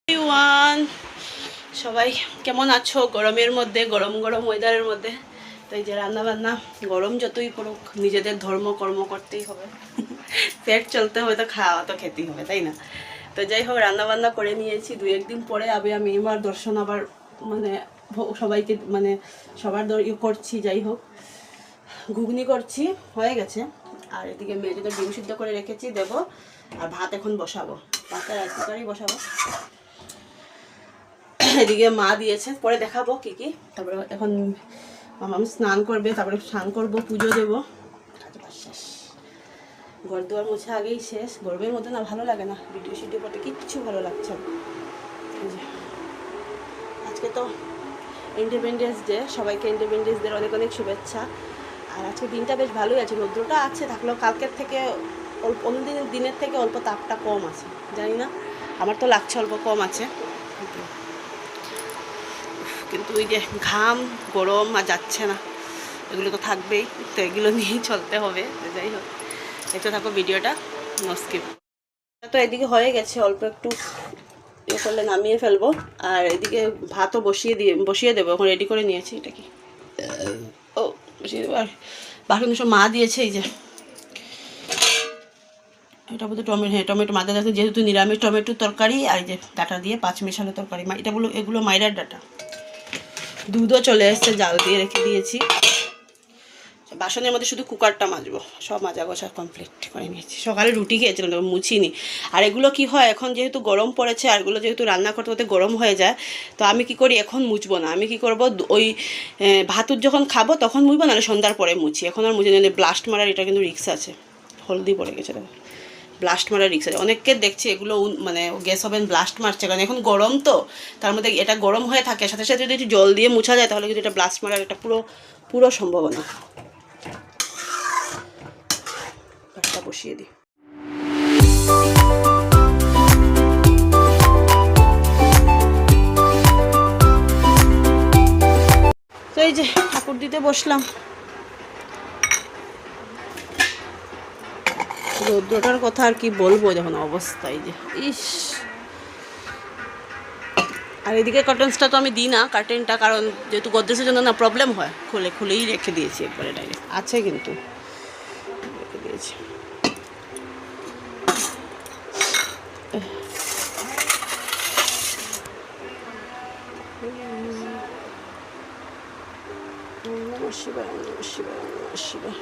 Everyone, সবাই কেমন আছো? গরমের মধ্যে, গরম গরম ওয়েদারের মধ্যে তো এই যে রান্না বান্না, গরম যতই পড়ুক নিজেদের ধর্ম কর্ম করতেই হবে। পেট চলতে হবে তো খাওয়া তো খেতেই হবে, তাই না? তো যাই হোক, রান্না বান্না করে নিয়েছি। 2-1 দিন পরে আমি এবার দর্শন আবার মানে সবাইকে মানে সবার করছি। যাই হোক, ঘুগনি করছি, হয়ে গেছে। আর এদিকে মেয়েদের ডিম সিদ্ধ করে রেখেছি, দেবো। আর ভাত এখন বসাবো, ভাতটা রাইস কুকারেই বসাবো। এদিকে মা দিয়েছে, পরে দেখাবো কি কি। তারপরে এখন মামা স্নান করবে, তারপরে স্নান করবো, পুজো দেবো। শেষ, ঘর দুয়ার মুছে আগেই শেষ। গরমের মধ্যে না ভালো লাগে না, ভিডিও শিডিও করতে কিচ্ছু ভালো লাগছে না। আজকে তো ইন্ডিপেন্ডেন্স ডে, সবাইকে ইন্ডিপেন্ডেন্স ডের অনেক অনেক শুভেচ্ছা। আর আজকে দিনটা বেশ ভালোই আছে, রৌদ্রটা আছে, থাকলেও কালকের থেকে অল্প, অন্য দিনের থেকে অল্প তাপটা কম আছে। জানি না, আমার তো লাগছে অল্প কম আছে, কিন্তু ওই যে ঘাম গরম আর যাচ্ছে না, এগুলো তো থাকবেই, তো এগুলো নিয়েই চলতে হবে। যাই হোক, দেখতে থাকো ভিডিওটা, নো স্কিপ। তো এদিকে হয়ে গেছে, অল্প একটু ইয়ে করলে নামিয়ে ফেলবো। আর এদিকে ভাতও বসিয়ে দেবো, এখন রেডি করে নিয়েছি। এটা কি, ও বসিয়ে দেবো। আর বাসন সব মা দিয়েছে, এই যে এটা বলতে টমেটো মাথা দেখে, যেহেতু নিরামিষ টমেটো তরকারি, আর এই যে ডাটা দিয়ে 5 মিশালো তরকারি। এটা বলো, এগুলো মাইরার ডাটা। দুধও চলে এসছে, জাল দিয়ে রেখে দিয়েছি। বাসনের মধ্যে শুধু কুকারটা মাজবো, সব মাজা গোছা কমপ্লিট করে নিয়েছি। সকালে রুটি খেয়েছিলাম, তখন মুছিনি। আর এগুলো কি হয়, এখন যেহেতু গরম পড়েছে, আর এগুলো যেহেতু রান্না করতে করতে গরম হয়ে যায়, তো আমি কি করি, এখন মুছবো না। আমি কি করব, ওই ভাতুর যখন খাবো তখন মুছবো, নাহলে সন্ধ্যার পরে মুছি। এখন আর মুছে নিলে ব্লাস্ট মারার এটা কিন্তু রিক্স আছে। হলদি পড়ে গেছে, ব্লাস্ট মারার রিক্স আছে। অনেককে দেখছি এগুলো মানে গ্যাস ওভেন ব্লাস্ট মারছে, কারণ এখন গরম তো, তার মধ্যে এটা গরম হয়ে থাকে, সাথে সাথে যদি একটু জল দিয়ে মুছা যায়, তাহলে কিন্তু এটা ব্লাস্ট মারার একটা পুরো সম্ভাবনা। ভাতটা বসিয়ে দিই। তো এই যে ঠাকুর দিতে বসলাম। রৌদ্রটার কথা আর কি বলবো, যখন অবস্থা এই যে ইস। আর এদিকে কার্টেন্সটা তো আমি দিই না, কার্টেনটা, কারণ যেহেতু গোদরেজের জন্য না প্রবলেম হয়, খুলেই রেখে দিয়েছি একবারে ডাইরেক্ট। আছে কিন্তু রেখে দিয়েছি। শিবায় শিবায় শিবায়।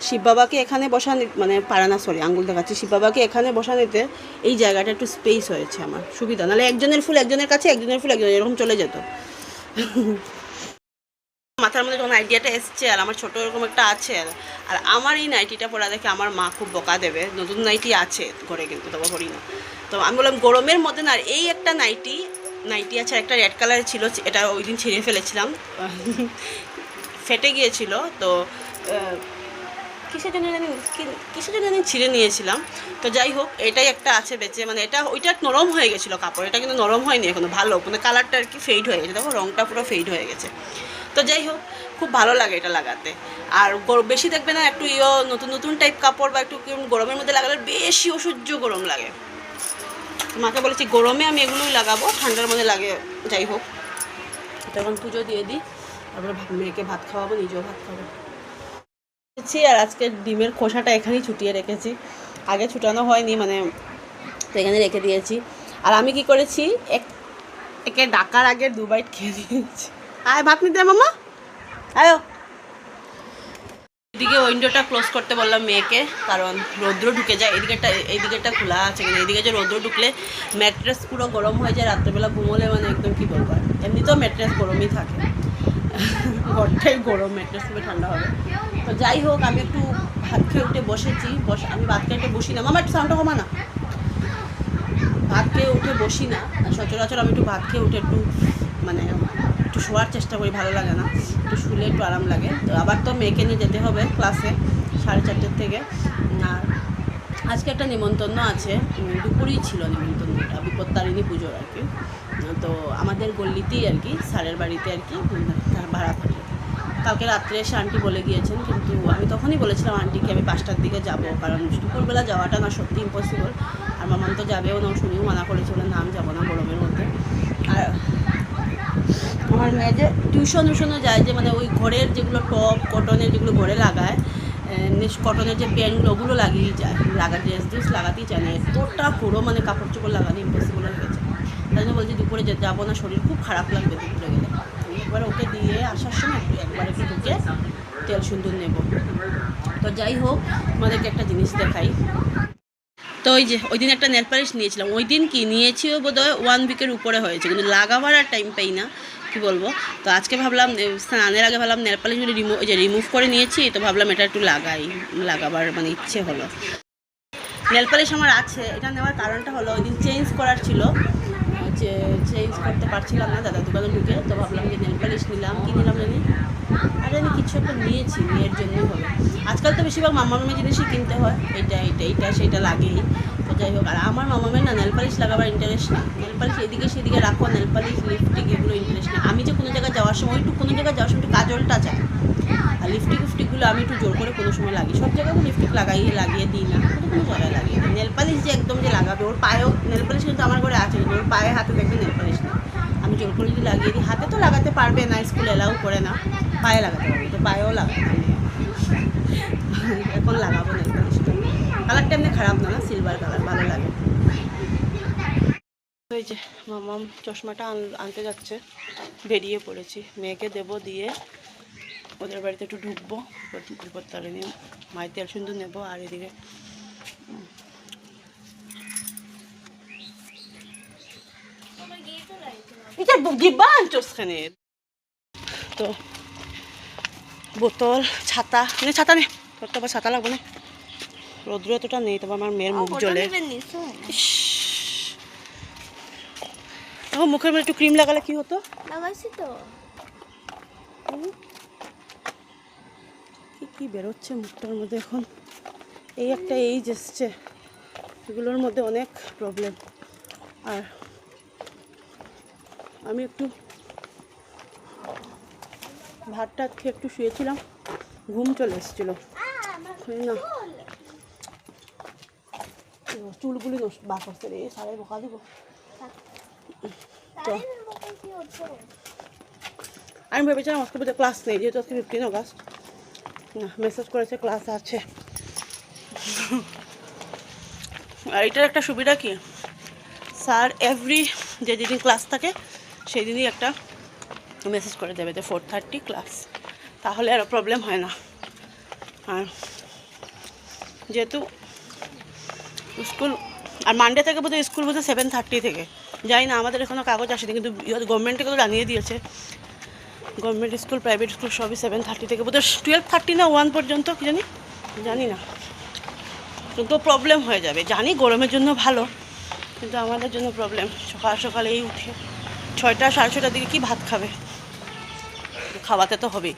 শিব বাবাকে এখানে বসানো মানে পারে না, সরি আঙ্গুল দেখাচ্ছি। শিব বাবাকে এখানে বসানোতে এই জায়গাটা একটু স্পেস হয়েছে, আমার সুবিধা। নাহলে একজনের ফুল একজনের কাছে, একজনের ফুল একজনের, এরকম চলে যেত। মাথার মধ্যে যখন আইডিয়াটা এসছে, আর আমার ছোটো এরকম একটা আছে, আর আমার এই নাইটিটা পরা দেখে আমার মা খুব বকা দেবে। নতুন নাইটি আছে ঘরে, কিন্তু তবে করি না। তো আমি বললাম গরমের মধ্যে না, এই একটা নাইটি আছে, একটা রেড কালার ছিল, এটা ওই দিন ছিঁড়ে ফেলেছিলাম, ফেটে গিয়েছিল। তো কিসের জন্য জানি ছিঁড়ে নিয়েছিলাম। তো যাই হোক, এটাই একটা আছে বেঁচে, মানে ওইটা নরম হয়ে গেছিলো কাপড়, এটা কিন্তু নরম হয়নি এখনো, ভালো মানে কালারটা আর কি ফেড হয়ে গেছে, দেখো রঙটা পুরো ফেড হয়ে গেছে। তো যাই হোক, খুব ভালো লাগে এটা লাগাতে। আর বেশি দেখবে না, একটু নতুন নতুন টাইপ কাপড় বা একটু গরমের মধ্যে লাগালে বেশি অসহ্য গরম লাগে। মাকে বলেছি গরমে আমি এগুলোই লাগাবো, ঠান্ডার মধ্যে লাগে। যাই হোক, তখন পুজো দিয়ে দিই, তারপরে মেয়েকে ভাত খাওয়াবো, নিজেও ভাত খাবো। আর আজকে ডিমের খোসাটা এখানেই ছুটিয়ে রেখেছি, আগে ছুটানো হয়নি, মানে তো এখানে রেখে দিয়েছি। আর আমি কি করেছি, একে ডাকার আগে 2 বাইট খেয়ে দিয়েছি। আয় ভাত নিতে মামা, আয়ো। এদিকে উইন্ডোটা ক্লোজ করতে বললাম মেয়েকে, কারণ রৌদ্র ঢুকে যায়। এইদিকেটা খোলা আছে, কিন্তু এইদিকে যে রৌদ্র ঢুকলে ম্যাট্রেস পুরো গরম হয়ে যায়, রাত্রেবেলা ঘুমোলে মানে একদম কী বলবো। এমনিতেও ম্যাট্রেস গরমই থাকে, ঘরটাই গরম, ম্যাট্রেস খুবই ঠান্ডা হবে। তো যাই হোক, আমি একটু ভাত খেয়ে উঠে বসেছি। আমি ভাত খেয়ে বসি না, মামা একটু সাউন্ডটা কমা না। ভাত খেয়ে উঠে বসি না সচরাচর, আমি একটু ভাত খেয়ে উঠে একটু মানে একটু শোয়ার চেষ্টা করি, ভালো লাগে না, একটু শুলে একটু আরাম লাগে। তো আবার তো মেয়েকে নিয়ে যেতে হবে ক্লাসে 4:30 থেকে। আর আজকে একটা নিমন্ত্রণ আছে, দুপুরেই ছিল নিমন্ত্রণটা, বিপত্তারিণী পুজোর আর কি। তো আমাদের গল্লিতেই আর কি, স্যারের বাড়িতে আর কি ভাড়া থাকে। কালকে রাত্রে এসে আন্টি বলে গিয়েছেন, কিন্তু আমি তখনই বলেছিলাম আন্টিকে আমি 5টার দিকে যাব, কারণ দুপুরবেলা যাওয়াটা না সত্যি ইম্পসিবল। আর মামান তো যাবেও না, শুনেও মানা করেছিল না আমি যাবো না গরমের মধ্যে। আর আমার মেয়ে যে টিউশনও যায়, যে মানে ওই ঘরের যেগুলো টপ কটনের যেগুলো ঘরে লাগায়, কটনের যে প্যান্টগুলো ওগুলো লাগিয়েই যায়, ড্রেস লাগাতেই চায় না, এতটা পুরো মানে কাপড় চোপড় লাগানো ইম্পসিবল হয়ে গেছে। তাই জন্য বলছি দুপুরে যাবো না, শরীর খুব খারাপ লাগবে দুপুরে গেলে। একবার ওকে দিয়ে আসার সময় একবার একটু ঢুকে তেল সুন্দর নেব। তো যাই হোক, আমাদেরকে একটা জিনিস দেখাই। তো ওই যে ওই দিন একটা নেল পালিশ নিয়েছিলাম, ওই দিন কি নিয়েছিও বোধহয় 1 উইকের উপরে হয়েছে, কিন্তু লাগাবার আর টাইম পাই না, কি বলবো। তো আজকে ভাবলাম স্নানের আগে ভাবলাম নেল পালিশগুলো রিমুভ করে নিয়েছি, তো ভাবলাম এটা একটু লাগাবার মানে ইচ্ছে হলো। নেল পালিশ আমার আছে, এটা নেওয়ার কারণটা হলো ওই দিন চেঞ্জ করার ছিল, যে চেঞ্জ করতে পারছিলাম না দাদা দোকানে ঢুকে, তো ভাবলাম যে নেল পালিশ নিলাম। কি নিলাম জানি, আর আমি কিছু একটা নিয়েছি, মেয়ের জন্যই হবে। আজকাল তো বেশিরভাগ মামামের জিনিসই কিনতে হয়, এইটা সেটা লাগেই। তো যাই হোক, আর আমার মামামের না নেল পালিশ লাগাবার ইন্টারেস্ট নেই, নেল পালিশ এদিকে সেদিকে রাখো, নেল পালিশ লিপস্টিক এগুলো ইন্টারেস্ট নেই। আমি যে কোনো জায়গায় যাওয়ার সময় একটু কোনো জায়গায় যাওয়ার সময় একটু কাজলটা চাই, আর লিপস্টিকগুলো আমি একটু জোর করে কোনো সময় লাগি, সব জায়গায় লিপস্টিক লাগিয়ে দিই না, কোনো জায়গায় লাগিয়ে দিই। নেল পালিশ যে একদম যে লাগাবে, ওর পায়েও নেল পালিশ কিন্তু আমার ঘরে আছে, কিন্তু ওর পায়ে হাতে দেখবে নেল পালিশ নেই। আমি জোর করে যদি লাগিয়ে দিই, হাতে তো লাগাতে পারবে না, স্কুলে এলাও করে না, পায়ে লাগাতে পারবে, তো পায়েও লাগাতে পারবে। এখন লাগাবো নেল পালিশটা, কালারটা এমনি খারাপ না, সিলভার কালার ভালো লাগে। ওই যে মামাম চশমাটা আনতে যাচ্ছে, বেরিয়ে পড়েছি, মেয়েকে দেবো, দিয়ে ওদের বাড়িতে একটু ঢুকবো, বিপত্তারে নিয়ে মায়ের তেল সুন্দর নেবো। আর এদিকে এটা ডিব্বা আনছোসখানে, তো বোতল ছাতা ছাতা নেই, তোর তো আবার ছাতা লাগবে না, রৌদ্র এতটা নেই, তবে আমার মেয়ের মুখ জ্বলে। এখন মুখের মধ্যে একটু ক্রিম লাগালে কি হতো, লাগাইছি তো। কি বেরোচ্ছে মুখটার মধ্যে এখন, এই একটা এইজ এসছে, এগুলোর মধ্যে অনেক প্রবলেম। আর আমি একটু ভাত টাত খেয়ে একটু শুয়েছিলাম, ঘুম চলে এসেছিলো না, চুলগুলি বা করছে রে, সারাই বোকা দিব। তো আমি ভেবেছিলাম আজকে বোধহয় ক্লাস নেই, যেহেতু আজকে 15 অগাস্ট, না মেসেজ করেছে ক্লাস আছে। আর এটার একটা সুবিধা কি, স্যার যেদিন ক্লাস থাকে সেই দিনই একটা মেসেজ করে দেবে যে 4:30 ক্লাস, তাহলে আরও প্রবলেম হয় না। আর যেহেতু স্কুল, আর মানডে থেকে বোধহয় স্কুল বোধহয় 7:30 থেকে, যাই না আমাদের এখনও কাগজ আসেনি, কিন্তু গভর্নমেন্টকে তো জানিয়ে দিয়েছে, গভর্নমেন্ট স্কুল প্রাইভেট স্কুল সবই 7:30 থেকে, বোধহয় 12:30 না 1 পর্যন্ত, কি জানি না, কিন্তু প্রবলেম হয়ে যাবে। জানি গরমের জন্য ভালো, কিন্তু আমাদের জন্য প্রবলেম। সকালেই উঠে 6টা 6:30টার দিকে কি ভাত খাবে, খাওয়াতে তো হবেই,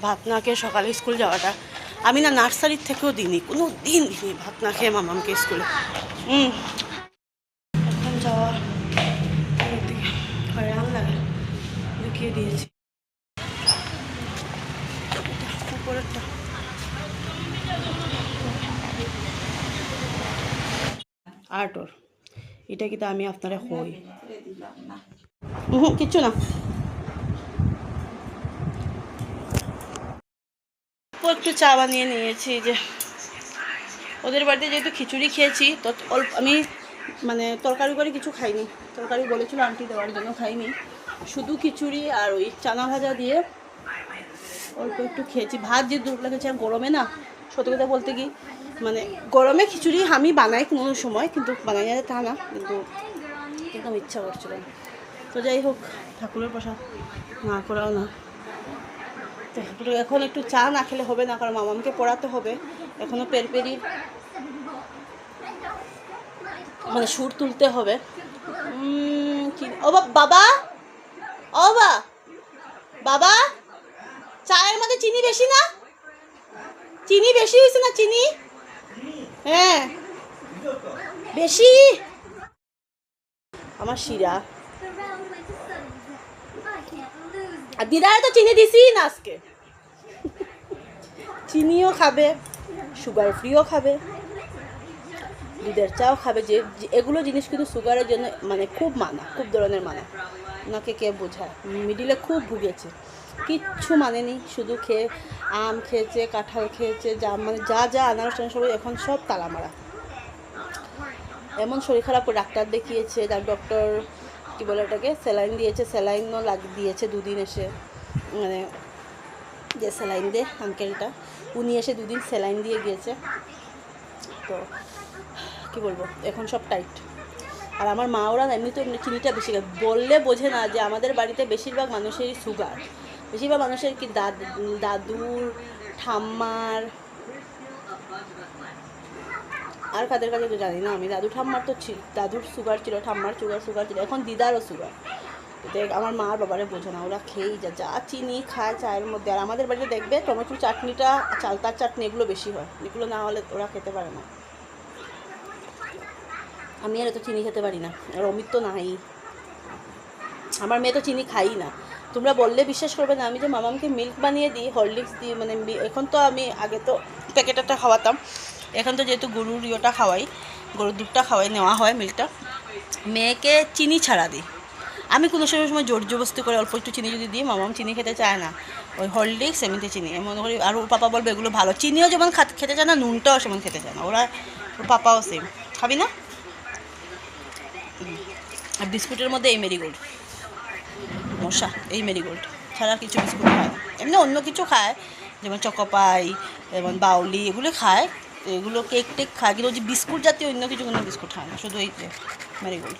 ভাত না খেয়ে সকালে স্কুল যাওয়াটা, আমি না নার্সারির থেকেও দিইনি, কোনো দিন দিইনি ভাত না খেয়ে মামামকে স্কুলে। এখন যাওয়া হয়রান লাগে, লুকিয়ে দিয়েছি উপরেরটা। আর্টর এটা কিন্তু আমি আপনারা হই কিচ্ছু না, ও একটু চা বানিয়ে নিয়েছি। যে ওদের বাড়িতে যেহেতু খিচুড়ি খেয়েছি, তো অল্প আমি মানে তরকারি করে কিছু খাইনি, তরকারি বলেছিল আন্টি দেওয়ার জন্য, খাইনি, শুধু খিচুড়ি আর ওই চানা ভাজা দিয়ে অল্প একটু খেয়েছি। ভাত যে দুর্গ লেগেছে, আর গরমে না, সত্যি কথা বলতে কি মানে গরমে খিচুড়ি আমি বানাই কোনো সময়, কিন্তু বানাই যাবে তা না, কিন্তু একদম ইচ্ছা করছিল না। তো যাই হোক, ঠাকুরের প্রসাদ না করাও না, তো এখন একটু চা না খেলে হবে না, কারণ মামামকে পড়াতে হবে, এখনও পেরপেরি মানে সুর তুলতে হবে। ও বাবা, ও বাবা, চায়ের মধ্যে চিনি বেশি না, চিনি বেশি হয়েছে না, চিনি হ্যাঁ বেশি, আমার শিরা, আর দিদারে তো চিনি দিছি না আজকে, চিনিও খাবে, সুগার ফ্রিও খাবে, দুধের চাও খাবে, যে এগুলো জিনিস কিন্তু সুগারের জন্য মানে খুব মানা, খুব ধরনের মানা। ওনাকে কে বোঝায়, মিডিলে খুব ভুগেছে, কিচ্ছু মানেনি, শুধু খেয়ে আম খেয়েছে, কাঁঠাল খেয়েছে, মানে যা যা আনারস সবাই এখন সব তালা মারা। এমন শরীর খারাপ করে ডাক্তার দেখিয়েছে, তার ডক্টর কী বলে এটাকে স্যালাইন দিয়েছে, স্যালাইনও দিয়েছে 2 দিন এসে, মানে যে স্যালাইন দে আঙ্কেলটা উনি এসে 2 দিন স্যালাইন দিয়ে গিয়েছে। তো কী বলবো, এখন সব টাইট। আর আমার মা ওরা এমনি চিনিটা বেশি খায়, বললে বোঝে না যে আমাদের বাড়িতে বেশিরভাগ মানুষেরই সুগার, বেশিরভাগ মানুষের কি দাদুর, ঠাম্মার, আর কাদের কাছে তো জানি না আমি, দাদু ঠাম্মার তো দাদুর সুগার ছিল, ঠাম্মার সুগার ছিল, এখন দিদারও সুগার। আমার মা আর বাবারে বোঝে না, ওরা খেয়েই যা চিনি খায় চায়ের মধ্যে। আর আমাদের বাড়িতে দেখবে টমেটোর চাটনিটা, চালতার চাটনি এগুলো বেশি হয়, এগুলো না হলে ওরা খেতে পারে না। আমি আর এত চিনি খেতে পারি না, আর অমিত তো নাই, আমার মেয়ে তো চিনি খাই না। তোমরা বললে বিশ্বাস করবে না, আমি যে মামামকে মিল্ক বানিয়ে দিই, হরলিক্স দিই, মানে এখন তো আমি আগে তো প্যাকেটটা খাওয়াতাম, এখন তো যেহেতু গরুর ইয়েটা খাওয়াই, গরুর দুধটা খাওয়াই, নেওয়া হয় মিল্কটা, মেয়েকে চিনি ছাড়া দিই। আমি কোনো সময় জোর জবস্তি করে অল্প একটু চিনি যদি দিই, মামাম চিনি খেতে চায় না, ওই হরলিক্স এমনিতে চিনি মনে করি। আর ওর পাপা বলবে এগুলো ভালো, চিনিও যেমন খেতে চায় না, নুনটাও সেমন খেতে চায় না, ওর পাপাও সেম। খাবি না? আর বিস্কুটের মধ্যে এই মেরিগোল্ড মশা, এই মেরিগোল্ড ছাড়া কিছু বিস্কুট খায় না। এমনি অন্য কিছু খায়, যেমন চকোপাই, যেমন বাউলি, এগুলো খায়, এগুলো কেক টেক খায়, কিন্তু যে বিস্কুট জাতীয় অন্য কিছু কোনো বিস্কুট খায় না, শুধু এই যে মেরিগোল্ড।